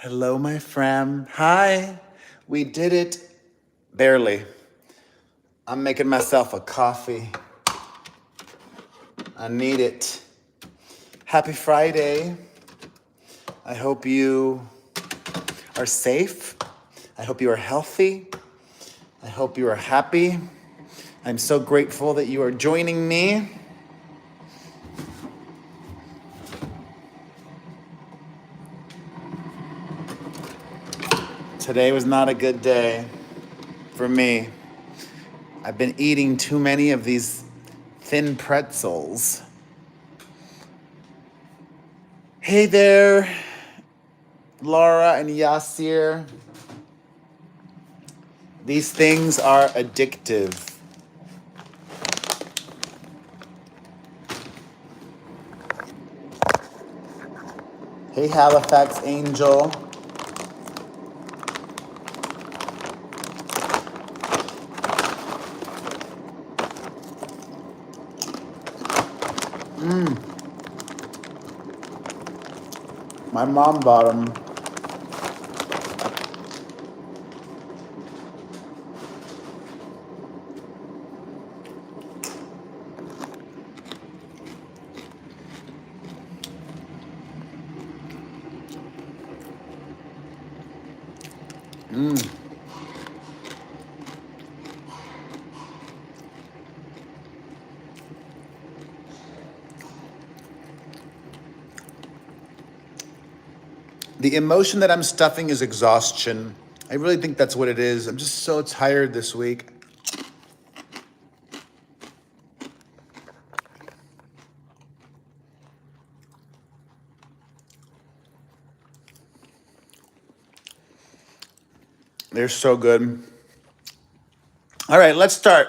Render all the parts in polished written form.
Hello, my fam. Hi. We did it. Barely. I'm making myself a coffee. I need it. Happy Friday. I hope you are safe. I hope you are healthy. I hope you are happy. I'm so grateful that you are joining me. Today was not a good day for me. I've been eating too many of these thin pretzels. Hey there, Laura and Yasir. These things are addictive. Hey, Halifax Angel. My mom bought them. The emotion that I'm stuffing is exhaustion. I really think that's what it is. I'm just so tired this week. They're so good. All right, let's start.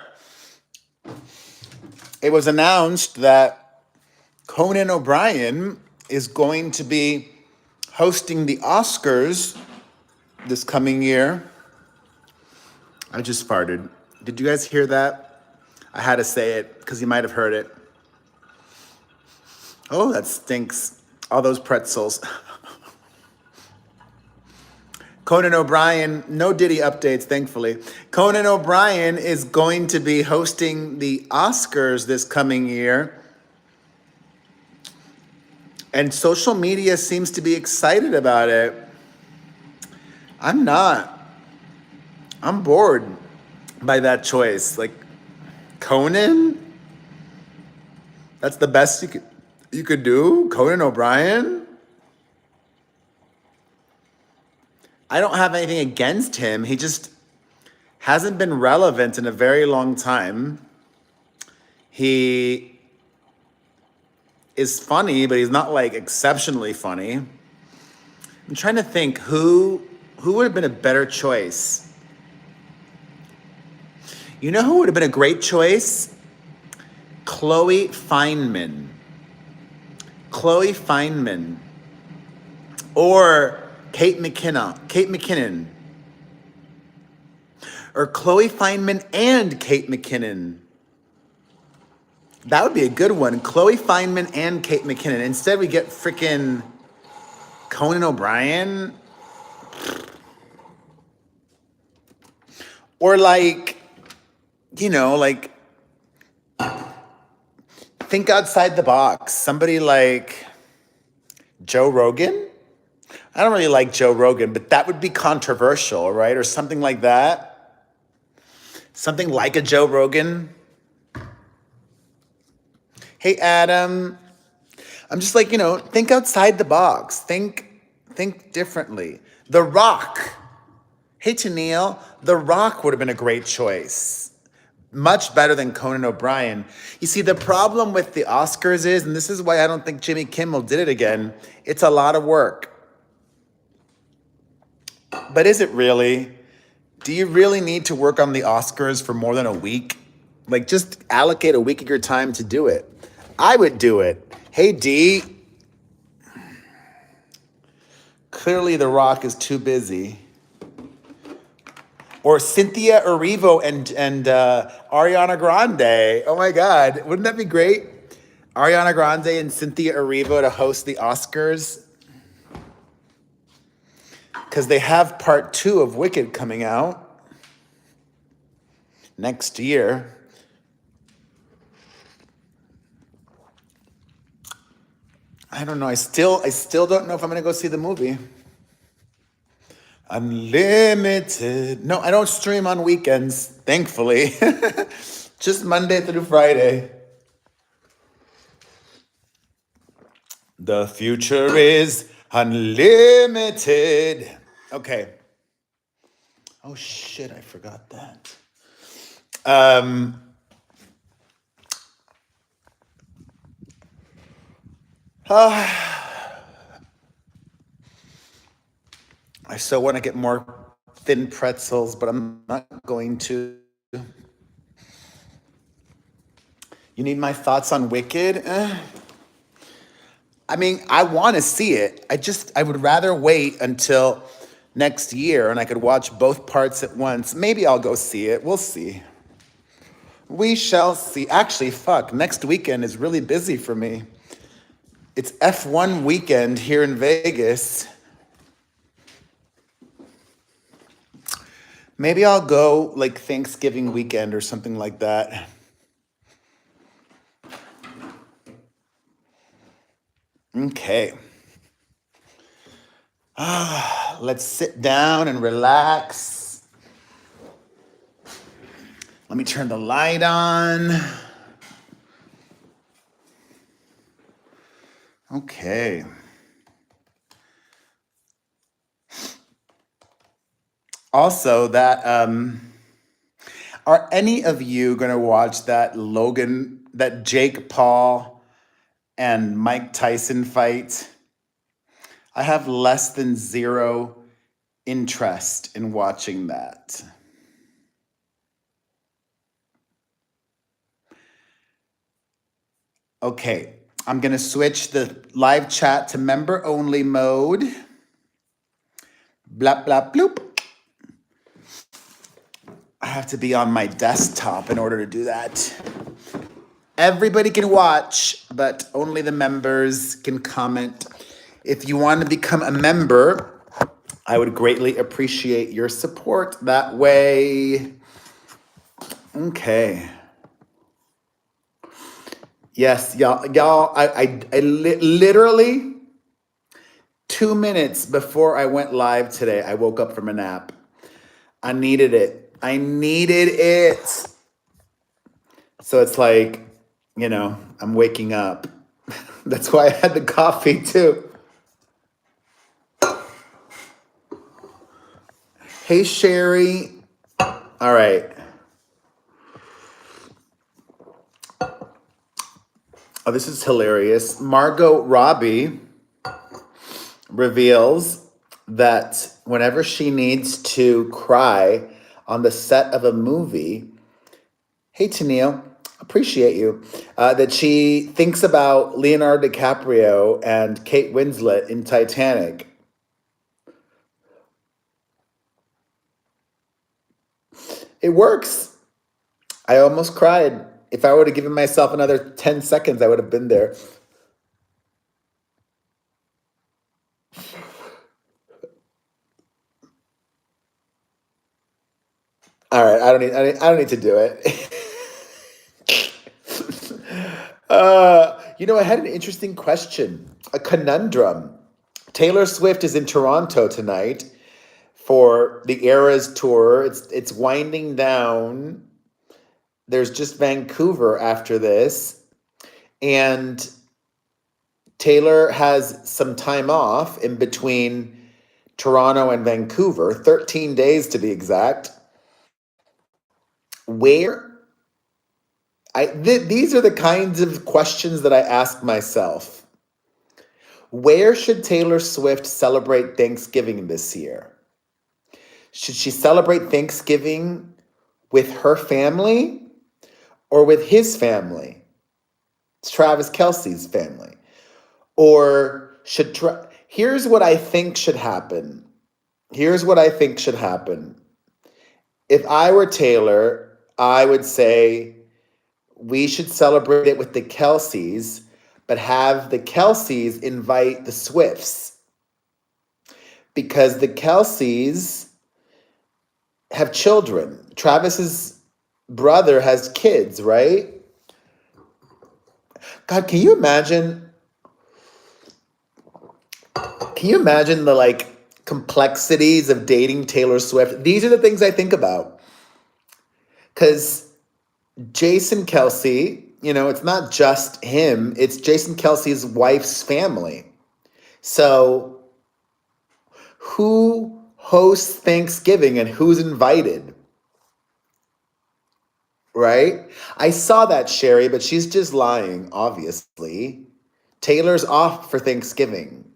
It was announced that Conan O'Brien is going to be hosting the Oscars this coming year. I just farted. Did you guys hear that? I had to say it because you might have heard it. Oh, that stinks. All those pretzels. Conan O'Brien, no Diddy updates, thankfully. Conan O'Brien is going to be hosting the Oscars this coming year. And social media seems to be excited about it. I'm not. I'm bored by that choice. Like, Conan? That's the best you could do? Conan O'Brien? I don't have anything against him. He just hasn't been relevant in a very long time. He is funny, but he's not like exceptionally funny. I'm trying to think who would have been a better choice. You know who would have been a great choice? Chloe Fineman. Chloe Fineman. Or Kate McKinnon. Or Chloe Fineman and Kate McKinnon. That would be a good one. Chloe Fineman and Kate McKinnon. Instead, we get freaking Conan O'Brien. Or like, like think outside the box. Somebody like Joe Rogan. I don't really like Joe Rogan, but that would be controversial, right? Or something like that. Something like a Joe Rogan. Hey, Adam. I'm just like, think outside the box. Think differently. The Rock. Hey, Tennille. The Rock would have been a great choice. Much better than Conan O'Brien. You see, the problem with the Oscars is, and this is why I don't think Jimmy Kimmel did it again, it's a lot of work. But is it really? Do you really need to work on the Oscars for more than a week? Like, just allocate a week of your time to do it. I would do it. Hey, D. Clearly, The Rock is too busy. Or Cynthia Erivo and Ariana Grande. Oh my God, wouldn't that be great? Ariana Grande and Cynthia Erivo to host the Oscars. because they have part 2 of Wicked coming out next year. I don't know. I still don't know if I'm gonna go see the movie. Unlimited. No, I don't stream on weekends, thankfully. Just Monday through Friday. The future is unlimited. Okay. Oh shit, I forgot that. I so want to get more thin pretzels, but I'm not going to. You need my thoughts on Wicked? I mean, I want to see it. I would rather wait until next year and I could watch both parts at once. Maybe I'll go see it. We'll see. We shall see. Actually, fuck, next weekend is really busy for me. It's F1 weekend here in Vegas. Maybe I'll go like Thanksgiving weekend or something like that. Okay. Let's sit down and relax. Let me turn the light on. Okay. Also, that are any of you gonna watch that Jake Paul and Mike Tyson fight? I have less than 0 interest in watching that. Okay, I'm gonna switch the live chat to member only mode. Blap, blap, bloop. I have to be on my desktop in order to do that. Everybody can watch, but only the members can comment. If you want to become a member, I would greatly appreciate your support that way. Okay. Yes, y'all, I literally 2 minutes before I went live today, I woke up from a nap. I needed it. So it's like, I'm waking up. That's why I had the coffee too. Hey, Sherry. All right. Oh, this is hilarious. Margot Robbie reveals that whenever she needs to cry on the set of a movie, hey, Tennille, appreciate you, that she thinks about Leonardo DiCaprio and Kate Winslet in Titanic. It works. I almost cried. If I would have given myself another 10 seconds, I would have been there. All right, I don't need to do it. I had an interesting question, a conundrum. Taylor Swift is in Toronto tonight for the Eras tour. It's winding down. There's just Vancouver after this. And Taylor has some time off in between Toronto and Vancouver, 13 days to be exact. These are the kinds of questions that I ask myself. Where should Taylor Swift celebrate Thanksgiving this year? Should she celebrate Thanksgiving with her family or with his family? It's Travis Kelce's family. Or here's what I think should happen. If I were Taylor, I would say we should celebrate it with the Kelce's, but have the Kelce's invite the Swifts. because the Kelseys have children. Travis's brother has kids, right? God, can you imagine? Can you imagine the like complexities of dating Taylor Swift? These are the things I think about. Because Jason Kelsey, it's not just him, it's Jason Kelsey's wife's family. So who hosts Thanksgiving and who's invited? Right? I saw that, Sherry, but she's just lying, obviously. Taylor's off for Thanksgiving,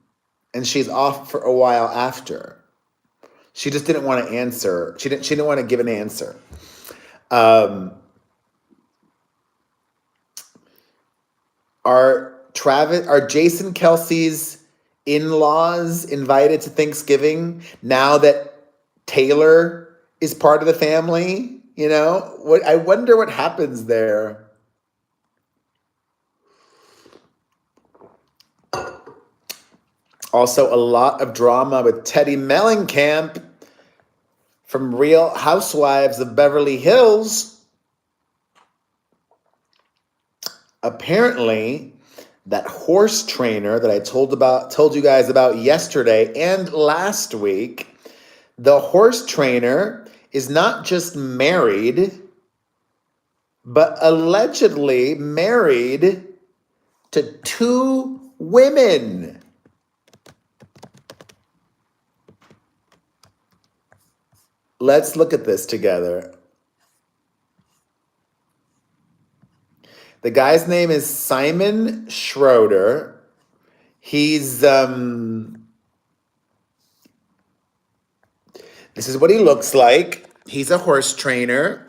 and she's off for a while after. She just didn't want to answer. She didn't want to give an answer. Are Jason Kelsey's in-laws invited to Thanksgiving now that Taylor is part of the family? What I wonder what happens there. Also, a lot of drama with Teddy Mellencamp from Real Housewives of Beverly Hills. Apparently, that horse trainer that I told you guys about yesterday and last week, the horse trainer is not just married, but allegedly married to 2 women. Let's look at this together. The guy's name is Simon Schroeder. He's this is what he looks like. He's a horse trainer.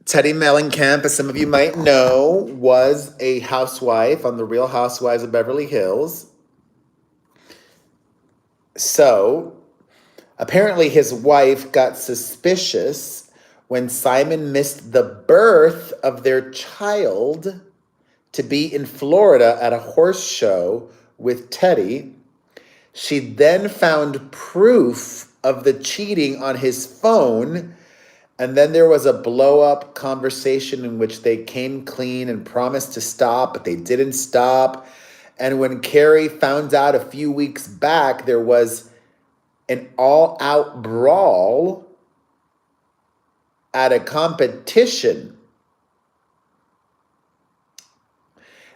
Teddy Mellencamp, as some of you might know, was a housewife on The Real Housewives of Beverly Hills. So, apparently his wife got suspicious when Simon missed the birth of their child to be in Florida at a horse show with Teddy. She then found proof of the cheating on his phone. And then there was a blow-up conversation in which they came clean and promised to stop, but they didn't stop. And when Carrie found out a few weeks back, there was an all-out brawl at a competition.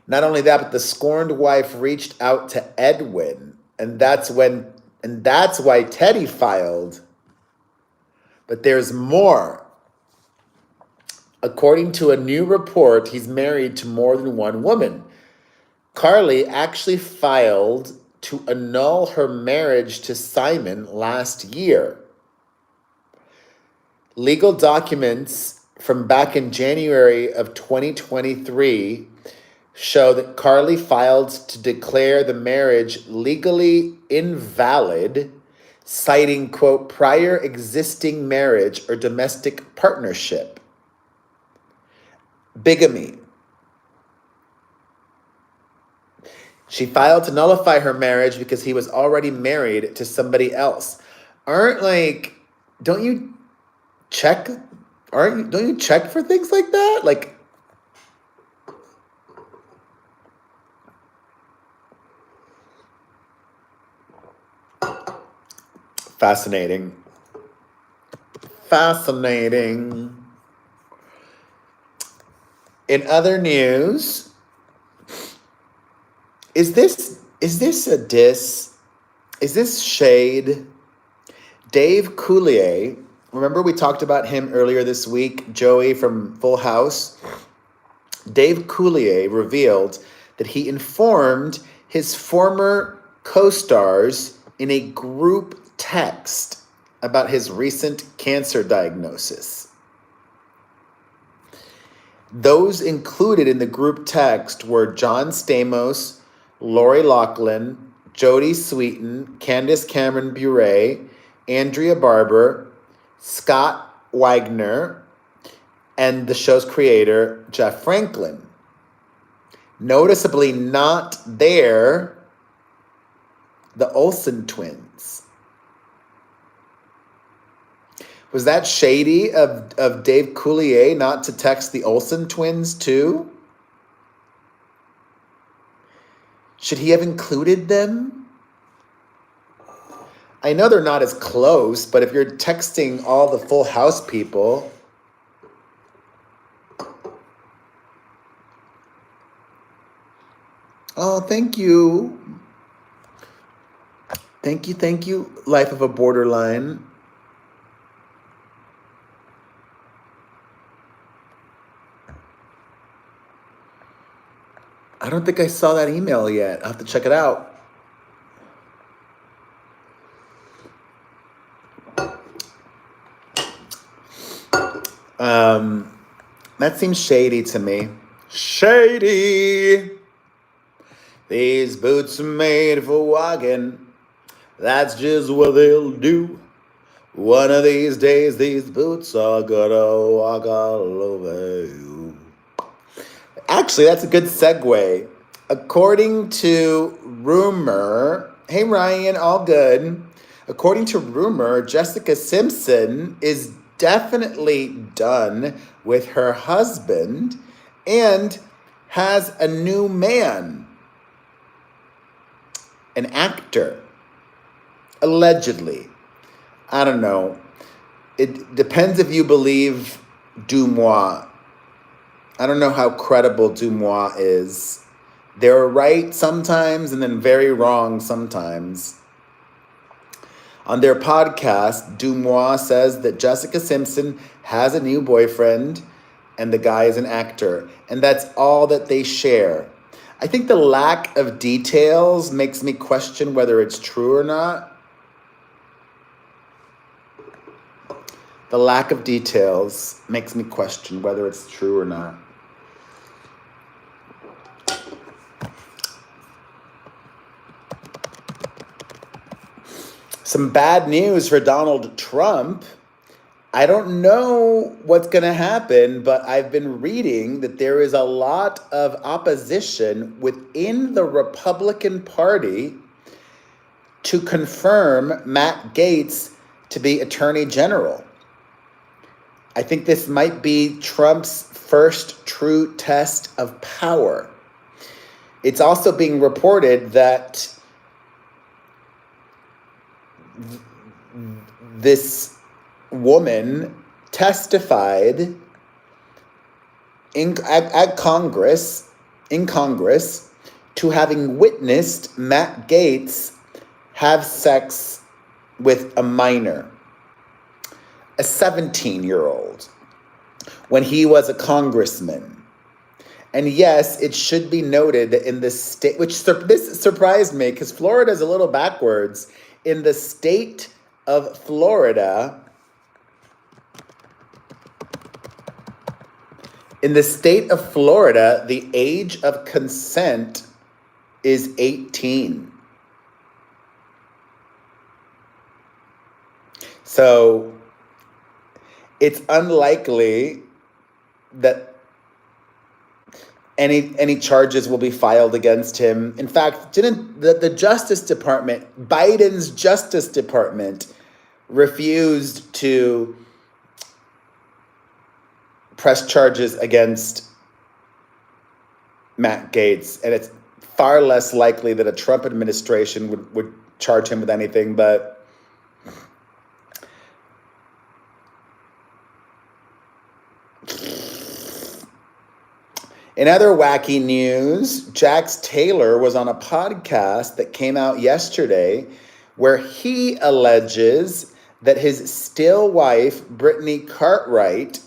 Not only that, but the scorned wife reached out to Edwin, and that's why Teddy filed. But there's more. According to a new report, he's married to more than one woman. Carly actually filed to annul her marriage to Simon last year. Legal documents from back in January of 2023 show that Carly filed to declare the marriage legally invalid, citing, quote, prior existing marriage or domestic partnership. Bigamy. She filed to nullify her marriage because he was already married to somebody else. Don't you check for things like that? Like, fascinating. In other news, is this a diss? Is this shade? Dave Coulier, remember we talked about him earlier this week, Joey from Full House? Dave Coulier revealed that he informed his former co-stars in a group text about his recent cancer diagnosis. Those included in the group text were John Stamos, Lori Loughlin, Jodie Sweetin, Candace Cameron Bure, Andrea Barber, Scott Wagner, and the show's creator, Jeff Franklin. Noticeably not there, the Olsen twins. Was that shady of Dave Coulier not to text the Olsen twins too? Should he have included them? I know they're not as close, but if you're texting all the Full House people... Oh, thank you. Thank you, Life of a Borderline. I don't think I saw that email yet. I'll have to check it out. That seems shady to me. Shady! These boots are made for walking. That's just what they'll do. One of these days, these boots are gonna walk all over you. Actually, that's a good segue. According to rumor, hey Ryan, all good. According to rumor, Jessica Simpson is definitely done with her husband and has a new man, an actor, allegedly. I don't know. It depends if you believe Dumois. I don't know how credible Dumois is. They're right sometimes and then very wrong sometimes. On their podcast, Dumois says that Jessica Simpson has a new boyfriend and the guy is an actor. And that's all that they share. I think the lack of details makes me question whether it's true or not. The lack of details makes me question whether it's true or not. Some bad news for Donald Trump. I don't know what's going to happen, but I've been reading that there is a lot of opposition within the Republican Party to confirm Matt Gaetz to be Attorney General. I think this might be Trump's first true test of power. It's also being reported that this woman testified in Congress to having witnessed Matt Gaetz have sex with a minor, a 17-year-old, when he was a congressman. And yes, it should be noted that in the state, this surprised me because Florida is a little backwards. In the state of Florida, the age of consent is 18. So it's unlikely that any charges will be filed against him. In fact, didn't the Justice Department, Biden's Justice Department, refused to press charges against Matt Gaetz, and it's far less likely that a Trump administration would charge him with anything, but in other wacky news, Jax Taylor was on a podcast that came out yesterday where he alleges that his still wife, Brittany Cartwright,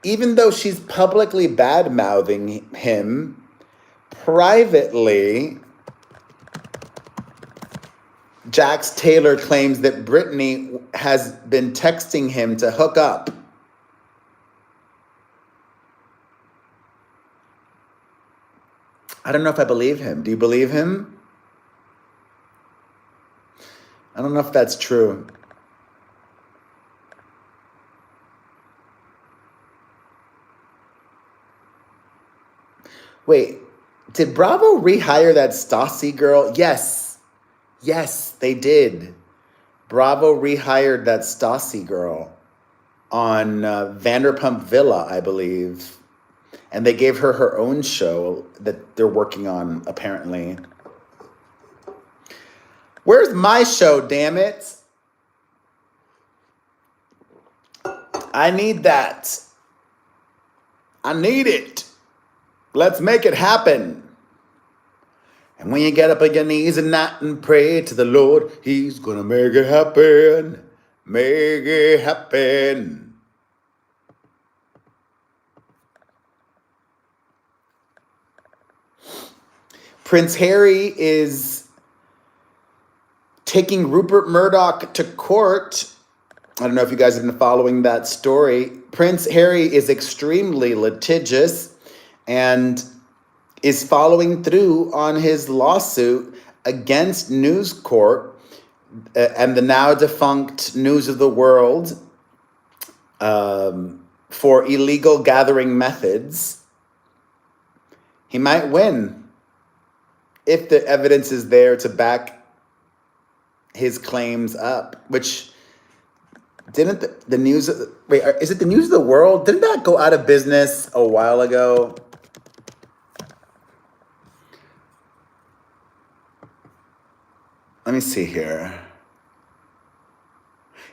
even though she's publicly bad-mouthing him, privately, Jax Taylor claims that Brittany has been texting him to hook up. I don't know if I believe him. Do you believe him? I don't know if that's true. Wait, did Bravo rehire that Stassi girl? Yes. Yes, they did. Bravo rehired that Stassi girl on Vanderpump Villa, I believe. And they gave her her own show that they're working on, apparently. Where's my show, damn it? I need that. I need it. Let's make it happen. And when you get up on your knees at night and pray to the Lord, He's gonna make it happen. Make it happen. Prince Harry is taking Rupert Murdoch to court. I don't know if you guys have been following that story. Prince Harry is extremely litigious and is following through on his lawsuit against News Corp and the now defunct News of the World for illegal gathering methods. He might win if the evidence is there to back his claims up, which didn't the news, wait, is it the News of the World? Didn't that go out of business a while ago? Let me see here.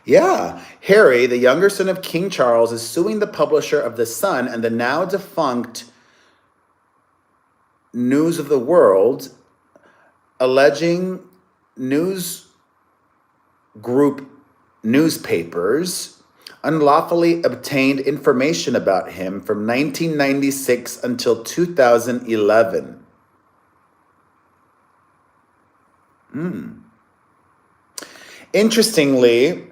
Yeah, Harry, the younger son of King Charles, is suing the publisher of The Sun and the now defunct News of the World, alleging news group newspapers unlawfully obtained information about him from 1996 until 2011. Interestingly,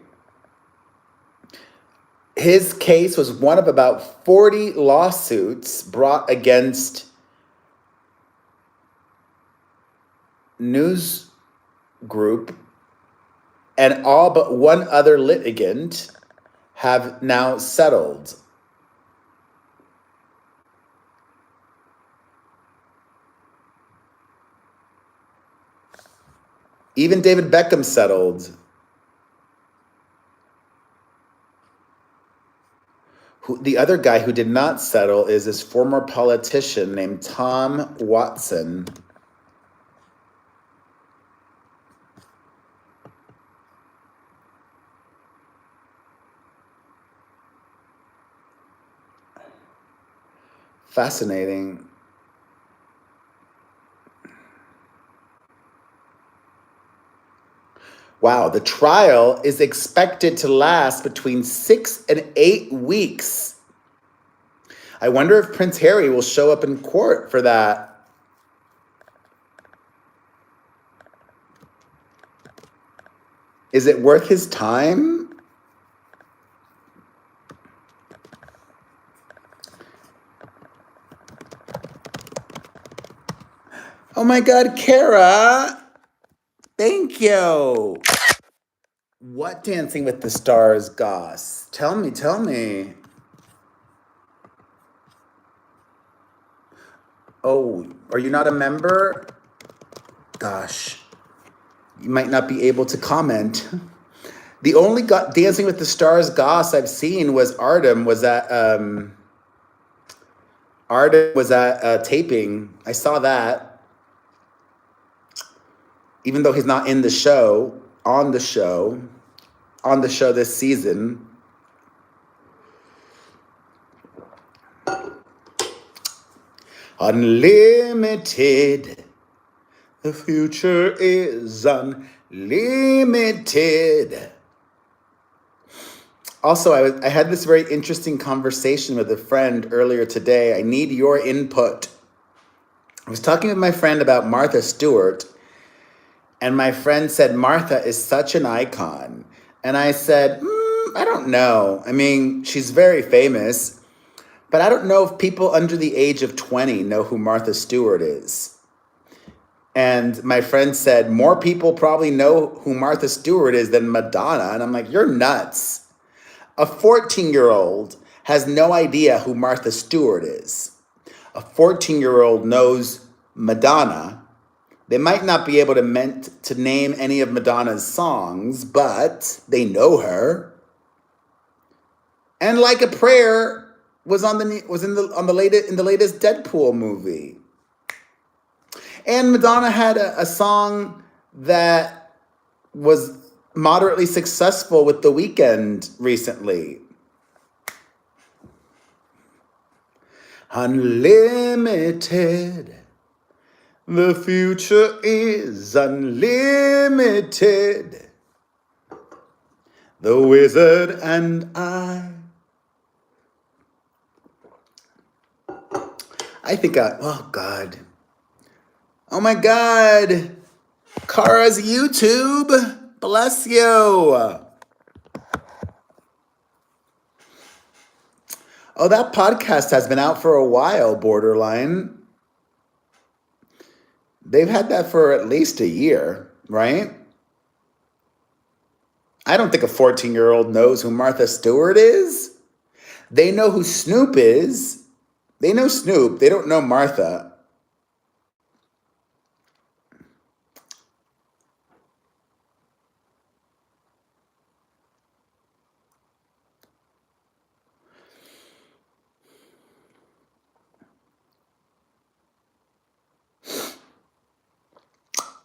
his case was one of about 40 lawsuits brought against news group, and all but one other litigant have now settled. Even David Beckham settled. The other guy who did not settle is this former politician named Tom Watson. Fascinating. Wow, the trial is expected to last between 6 and 8 weeks. I wonder if Prince Harry will show up in court for that. Is it worth his time? Oh my God, Kara! Thank you. What Dancing with the Stars, Goss? Tell me, tell me. Oh, are you not a member? Gosh, you might not be able to comment. The only Dancing with the Stars Goss I've seen was Artem was at taping. I saw that. Even though he's not in the show, on the show this season. Unlimited. The future is unlimited. Also, I had this very interesting conversation with a friend earlier today. I need your input. I was talking with my friend about Martha Stewart, and my friend said, Martha is such an icon. And I said, I don't know. I mean, she's very famous, but I don't know if people under the age of 20 know who Martha Stewart is. And my friend said, more people probably know who Martha Stewart is than Madonna. And I'm like, you're nuts. A 14-year-old has no idea who Martha Stewart is. a 14-year-old knows Madonna. They might not be able to name any of Madonna's songs, but they know her. And Like a Prayer was in the latest Deadpool movie. And Madonna had a song that was moderately successful with The Weeknd recently. Unlimited. The future is unlimited. The Wizard and I think oh God. Oh my God. Kara's YouTube. Bless you. Oh, that podcast has been out for a while, Borderline. They've had that for at least a year, right? I don't think a 14-year-old knows who Martha Stewart is. They know who Snoop is. They know Snoop. They don't know Martha.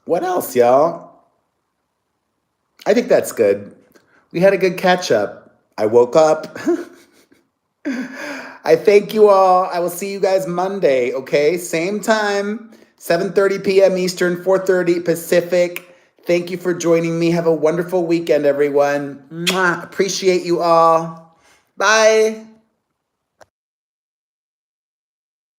What else, y'all? I think that's good. We had a good catch up. I woke up. I thank you all. I will see you guys Monday, okay? Same time, 7:30 p.m. Eastern, 4:30 Pacific. Thank you for joining me. Have a wonderful weekend, everyone. Mwah. Appreciate you all. Bye.